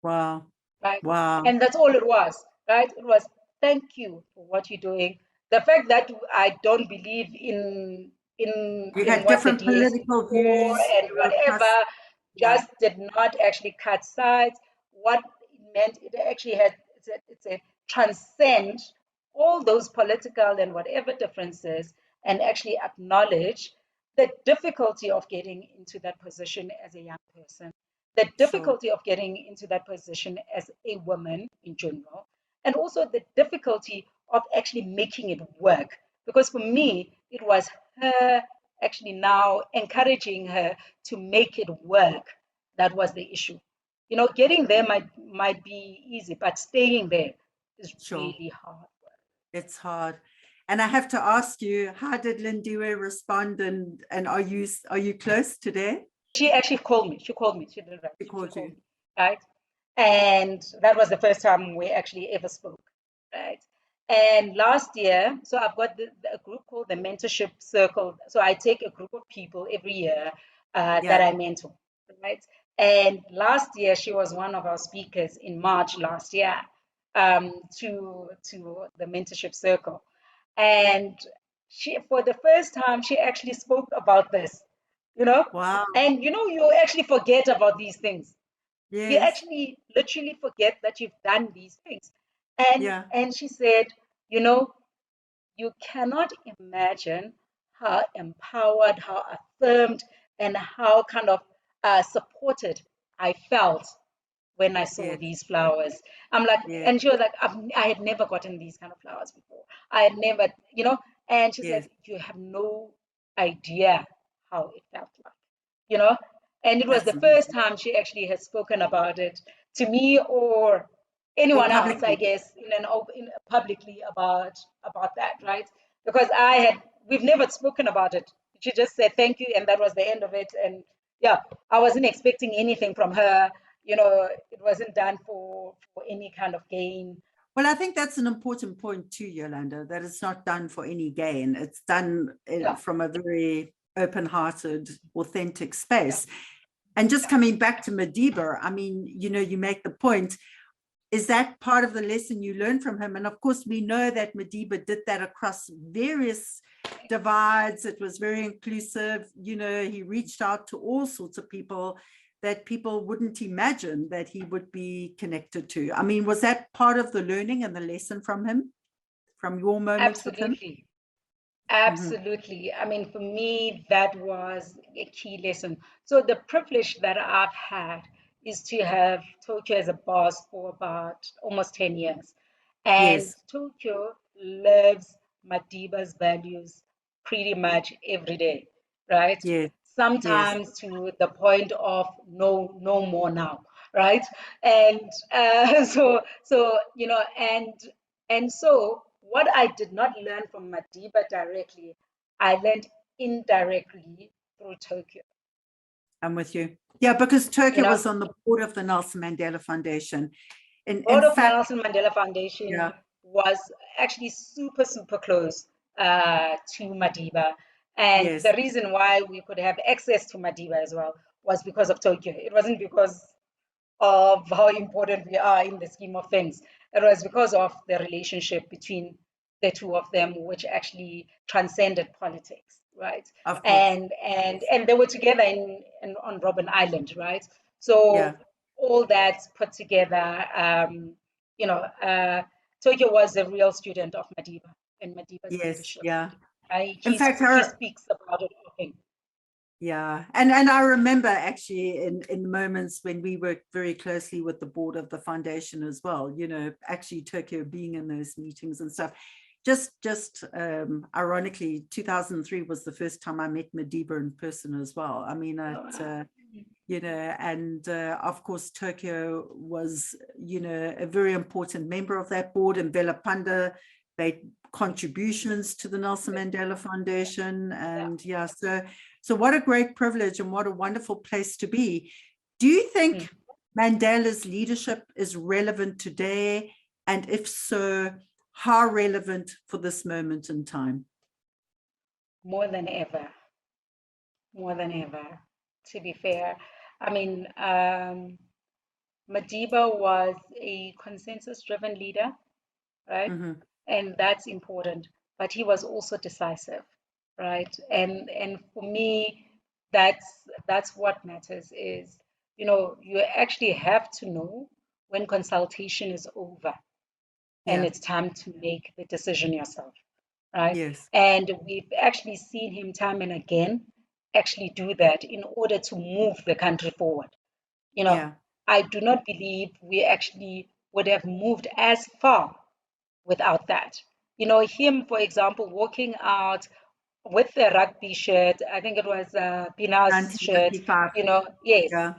Wow. right? Wow. And that's all it was, right? It was thank you for what you're doing. The fact that I don't believe You in had what the different DA stood political for views. and You were whatever across. Yeah. just did not actually cut sides. What it meant, it actually had it's a transcend all those political and whatever differences and actually acknowledge the difficulty of getting into that position as a young person, the Sure. difficulty of getting into that position as a woman in general, and also the difficulty of actually making it work. Because for me, it was her actually now encouraging her to make it work. That was the issue. You know, getting there might be easy, but staying there is Sure. really hard. It's hard. And I have to ask you, how did Lindiwe respond? And are you close today? She actually called me. She called me. She did that. She She called called you. me, right? And that was the first time we actually ever spoke, right? And last year, so I've got a group called the Mentorship Circle. So I take a group of people every year that Yeah. I mentor, right? And last year, she was one of our speakers in March last year to the Mentorship Circle. And she, for the first time, she actually spoke about this, you know? Wow. And you know, you actually forget about these things. You Yes. actually literally forget that you've done these things. Yeah. And she said, you know, you cannot imagine how empowered, how affirmed, and how kind of supported I felt when I saw Yes. these flowers. I'm like, Yes. and she was like, I had never gotten these kind of flowers before. I had never, you know, and she said, Yes. you have no idea how it felt like, you know. And it was That's the first amazing. time she actually had spoken about it to me or Or anyone else, I publicly. guess, in publicly about that, right? Because we've never spoken about it. She just said thank you, and that was the end of it. And yeah, I wasn't expecting anything from her. It wasn't done for any kind of gain. Well, I think that's an important point too, Yolanda, that it's not done for any gain. It's done from a very open-hearted, authentic space. And just coming back to Madiba, I mean, you make the point, is that part of the lesson you learned from him? And of course, we know that Madiba did that across various divides. It was very inclusive. He reached out to all sorts of people that people wouldn't imagine that he would be connected to. I mean, was that part of the learning and the lesson from him, from your moments with him? Absolutely. Absolutely. I mean, for me, that was a key lesson. So the privilege that I've had is to have Tokyo as a boss for about almost 10 years. And Yes, Tokyo lives Madiba's values pretty much every day, right? yes, yes, Sometimes to the point of no more now, right? And so what I did not learn from Madiba directly, I learned indirectly through Tokyo. I'm with you. Yeah, because Tokyo You know, was on the board of the Nelson Mandela Foundation. In Board of fact, Nelson Mandela Foundation yeah, was actually super, super close to Madiba. And yes, the reason why we could have access to Madiba as well was because of Tokyo. It wasn't because of how important we are in the scheme of things. It was because of the relationship between the two of them, which actually transcended politics, right? of course. And they were together on Robben Island, right? Yeah, So all that put together, Tokyo was a real student of Madiba and Madiba's yes, leadership. yeah. In He fact, he speaks about it often. yeah, and I remember actually in the moments when we worked very closely with the board of the foundation as well, actually Tokyo being in those meetings and stuff. Just ironically, 2003 was the first time I met Madiba in person as well. I mean, and of course, Tokyo was, a very important member of that board, and Bella Panda made contributions to the Nelson Mandela Foundation. And so what a great privilege and what a wonderful place to be. Do you think Mandela's leadership is relevant today? And if so, how relevant for this moment in time? More than ever. More than ever, to be fair. I mean, Madiba was a consensus-driven leader, right? Mm-hmm. And that's important. But he was also decisive, right? And for me, that's what matters is, you actually have to know when consultation is over and Yeah, it's time to make the decision yourself, right? yes, And we've actually seen him time and again actually do that in order to move the country forward. You know, yeah, I do not believe we actually would have moved as far without that. Him, for example, walking out with the rugby shirt, I think it was Pina's shirt, 1955. yes, Yeah,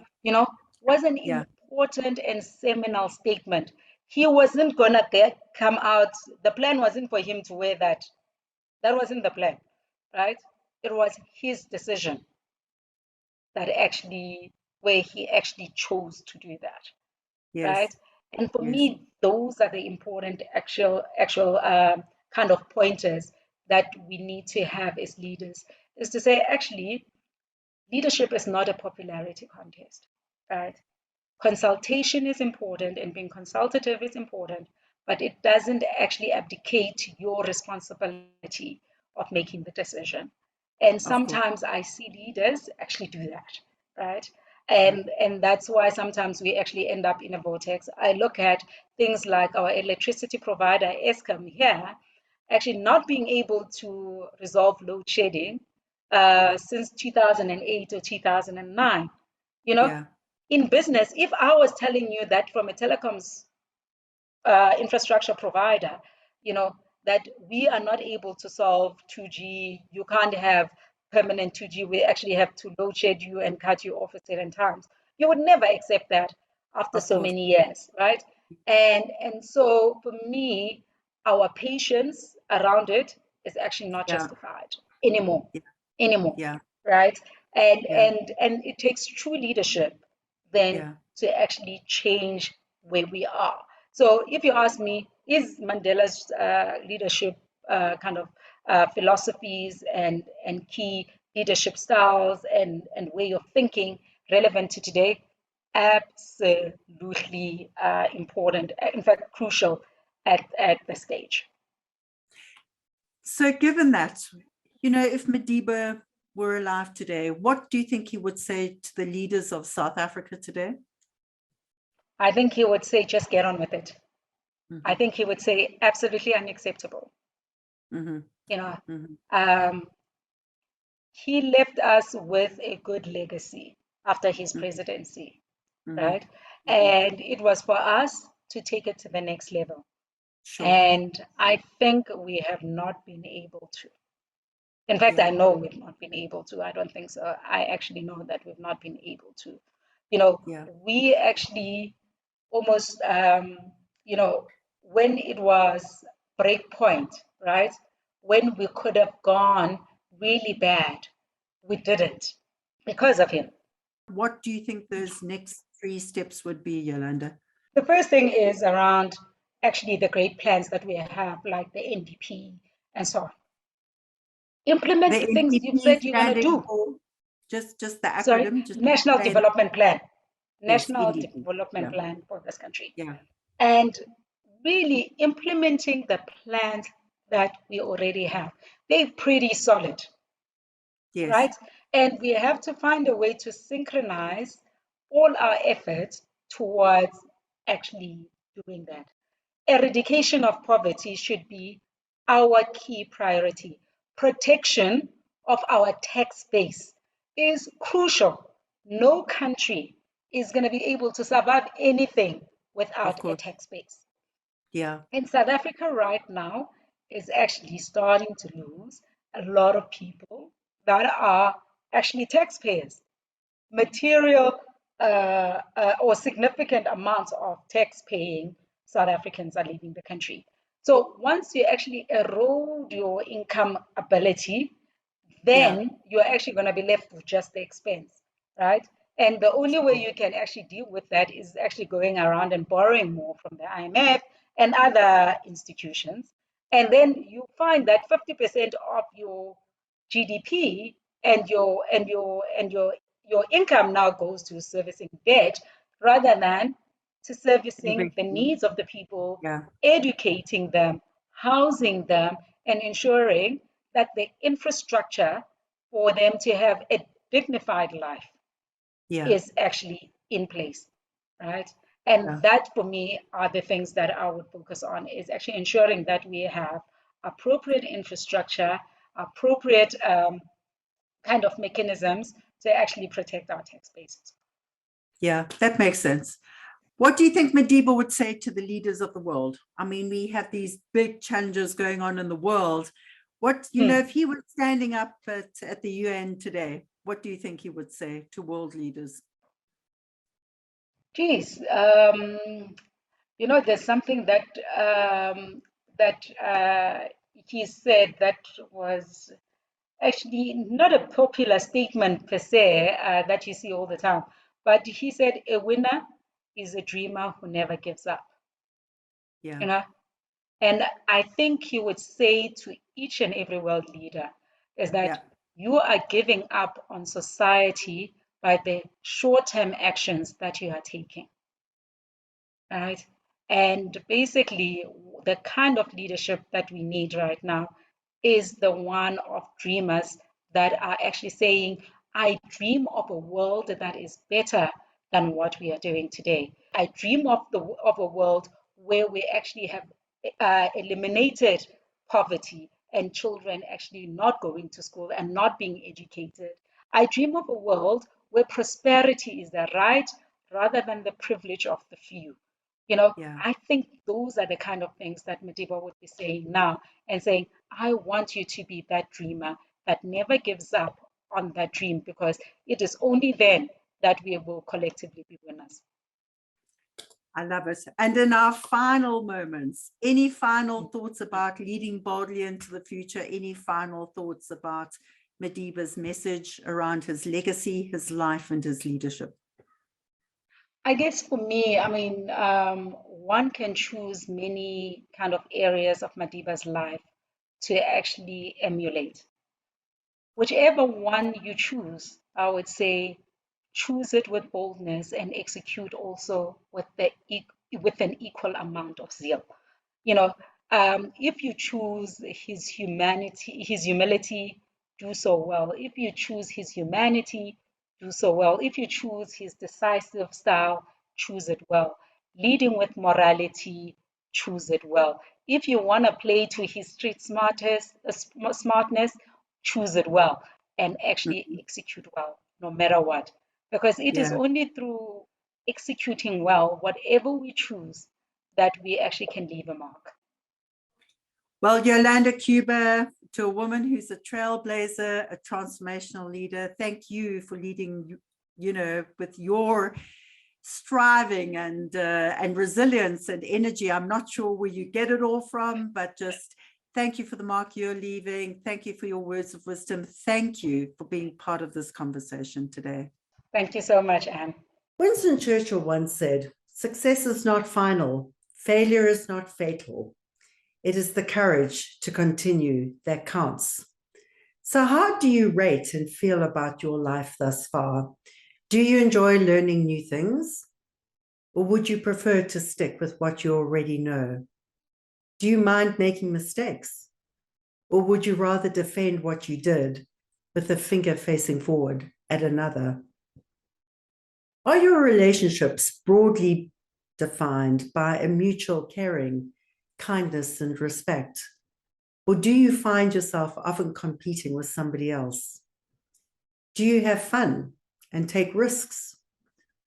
was an yeah, important and seminal statement. He wasn't gonna come out, the plan wasn't for him to wear that. That wasn't the plan, right? It was his decision that actually, where he actually chose to do that, right? yes, And for yes. me, those are the important actual kind of pointers that we need to have as leaders. Is to say, actually, leadership is not a popularity contest, right? Consultation is important and being consultative is important, but it doesn't actually abdicate your responsibility of making the decision. And Of course. sometimes I see leaders actually do that, right? Yeah. And that's why sometimes we actually end up in a vortex. I look at things like our electricity provider, Eskom here, actually not being able to resolve load shedding since 2008 or 2009. You know, Yeah. in business, if I was telling you that from a telecoms infrastructure provider, that we are not able to solve 2G, you can't have permanent 2G, we actually have to load shed you and cut you off at certain times. You would never accept that after Of so course. many years, right? And so for me, our patience around it is actually not Yeah. justified anymore, Yeah. anymore, Yeah. right? And it takes true leadership then to actually change where we are. So if you ask me, is Mandela's leadership kind of philosophies and key leadership styles and way of thinking relevant to today? Absolutely important, in fact, crucial at this stage. So given that, you know, if Madiba were alive today, what do you think he would say to the leaders of South Africa today? I think he would say, just get on with it. I think he would say, absolutely unacceptable. You know, he left us with a good legacy after his presidency, right? And it was for us to take it to the next level. Sure. And I think we have not been able to. In fact, I know we've not been able to. I don't think so. I actually know that we've not been able to. You know, we actually almost, you know, when it was break point, right? When we could have gone really bad, we didn't because of him. What do you think those next 3 steps would be, Yolanda? The first thing is around actually the great plans that we have, like the NDP and so on. Implement the things you've said you're going to do. Just the acronym. Sorry, just National Development Plan. National NDP. Development Plan for this country. Yeah. And really implementing the plans that we already have. They're pretty solid. Yes. Right? And we have to find a way to synchronize all our efforts towards actually doing that. Eradication of poverty should be our key priority. Protection of our tax base is crucial. No country is going to be able to survive anything without a tax base. Yeah. And South Africa right now is actually starting to lose a lot of people that are actually taxpayers. Material or significant amounts of tax-paying South Africans are leaving the country. So once you actually erode your income ability, then you're actually going to be left with just the expense, right? And the only way you can actually deal with that is actually going around and borrowing more from the IMF and other institutions. And then you find that 50% of your GDP and your income now goes to servicing debt rather than to servicing the needs of the people, educating them, housing them, and ensuring that the infrastructure for them to have a dignified life is actually in place, right? And that for me are the things that I would focus on, is actually ensuring that we have appropriate infrastructure, appropriate kind of mechanisms to actually protect our tax bases. Yeah, that makes sense. What do you think Madiba would say to the leaders of the world? I mean, we have these big challenges going on in the world. What, you know, if he was standing up at the UN today, what do you think he would say to world leaders? Geez, you know, there's something that he said that was actually not a popular statement per se that you see all the time, but he said a winner is a dreamer who never gives up. Yeah. You know, and I think he would say to each and every world leader is that you are giving up on society by the short-term actions that you are taking, right? And basically, the kind of leadership that we need right now is the one of dreamers that are actually saying, I dream of a world that is better than what we are doing today. I dream of a world where we actually have eliminated poverty and children actually not going to school and not being educated. I dream of a world where prosperity is the right rather than the privilege of the few. You know, I think those are the kind of things that Madiba would be saying now, and saying, I want you to be that dreamer that never gives up on that dream, because it is only then that we will collectively be winners. I love it. And in our final moments, any final thoughts about leading boldly into the future? Any final thoughts about Madiba's message around his legacy, his life, and his leadership? I guess for me, I mean, one can choose many kind of areas of Madiba's life to actually emulate. Whichever one you choose, I would say choose it with boldness and execute also with with an equal amount of zeal. You know, if you choose his humility, do so well. If you choose his humanity, do so well. If you choose his decisive style, choose it well. Leading with morality, choose it well. If you want to play to his smartness, choose it well and actually Mhm. execute well, no matter what. Because it is Yeah. only through executing well, whatever we choose, that we actually can leave a mark. Well, Yolanda Cuba, to a woman who's a trailblazer, a transformational leader, thank you for leading, with your striving and resilience and energy. I'm not sure where you get it all from, but just thank you for the mark you're leaving. Thank you for your words of wisdom. Thank you for being part of this conversation today. Thank you so much, Anne. Winston Churchill once said, "Success is not final. Failure is not fatal. It is the courage to continue that counts." So how do you rate and feel about your life thus far? Do you enjoy learning new things? Or would you prefer to stick with what you already know? Do you mind making mistakes? Or would you rather defend what you did with a finger facing forward at another? Are your relationships broadly defined by a mutual caring, kindness, and respect? Or do you find yourself often competing with somebody else? Do you have fun and take risks?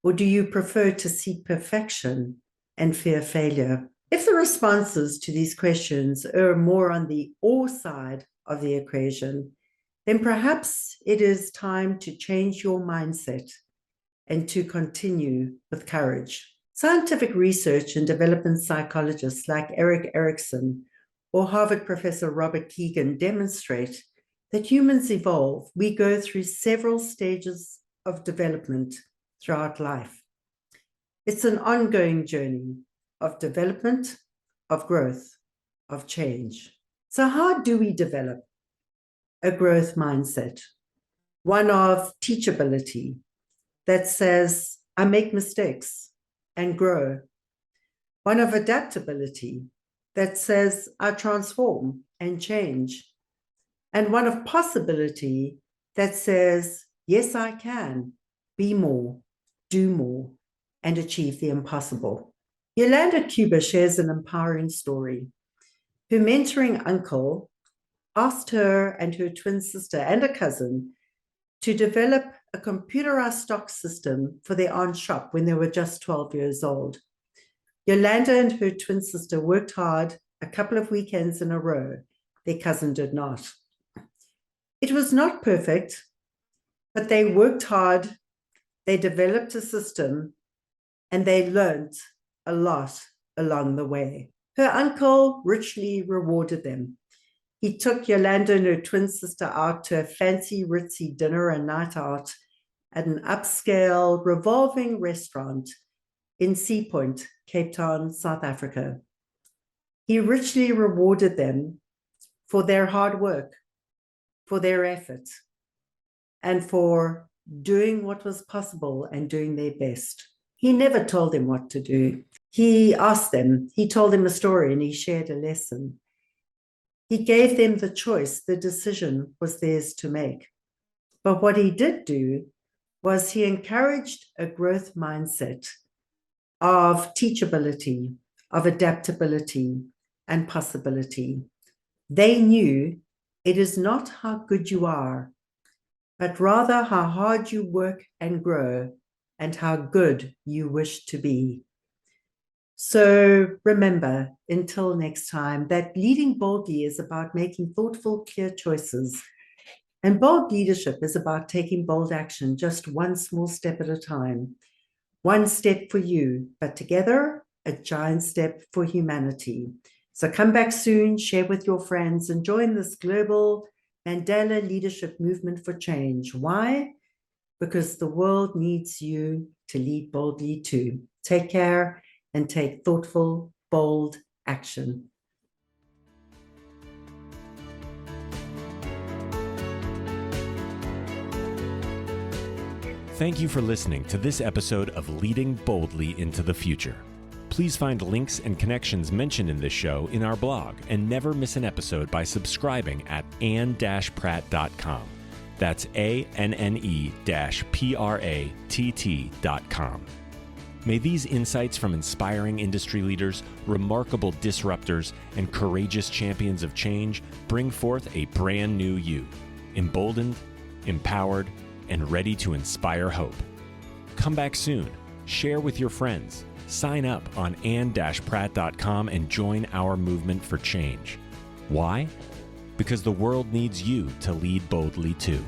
Or do you prefer to seek perfection and fear failure? If the responses to these questions are more on the or side of the equation, then perhaps it is time to change your mindset and to continue with courage. Scientific research and development psychologists like Erik Erikson or Harvard professor Robert Keegan demonstrate that humans evolve. We go through several stages of development throughout life. It's an ongoing journey of development, of growth, of change. So how do we develop a growth mindset? One of teachability that says, I make mistakes and grow. One of adaptability that says, I transform and change. And one of possibility that says, yes, I can be more, do more, and achieve the impossible. Yolanda Cuba shares an empowering story. Her mentoring uncle asked her and her twin sister and a cousin to develop a computerized stock system for their aunt's shop when they were just 12 years old. Yolanda and her twin sister worked hard a couple of weekends in a row. Their cousin did not. It was not perfect, but they worked hard, they developed a system, and they learned a lot along the way. Her uncle richly rewarded them. He took Yolanda and her twin sister out to a fancy, ritzy dinner and night out at an upscale, revolving restaurant in Sea Point, Cape Town, South Africa. He richly rewarded them for their hard work, for their effort, and for doing what was possible and doing their best. He never told them what to do. He asked them, he told them a story, and he shared a lesson. He gave them the choice. The decision was theirs to make. But what he did do was he encouraged a growth mindset of teachability, of adaptability, and possibility. They knew it is not how good you are, but rather how hard you work and grow and how good you wish to be. So remember, until next time, that leading boldly is about making thoughtful, clear choices. And bold leadership is about taking bold action, just one small step at a time. One step for you, but together, a giant step for humanity. So come back soon, share with your friends, and join this global Mandela Leadership Movement for Change. Why? Because the world needs you to lead boldly too. Take care and take thoughtful, bold action. Thank you for listening to this episode of Leading Boldly into the Future. Please find links and connections mentioned in this show in our blog and never miss an episode by subscribing at anne-pratt.com. That's ANNE-PRATT.com. May these insights from inspiring industry leaders, remarkable disruptors, and courageous champions of change bring forth a brand new you, emboldened, empowered, and ready to inspire hope. Come back soon, share with your friends, sign up on anne-pratt.com and join our movement for change. Why? Because the world needs you to lead boldly too.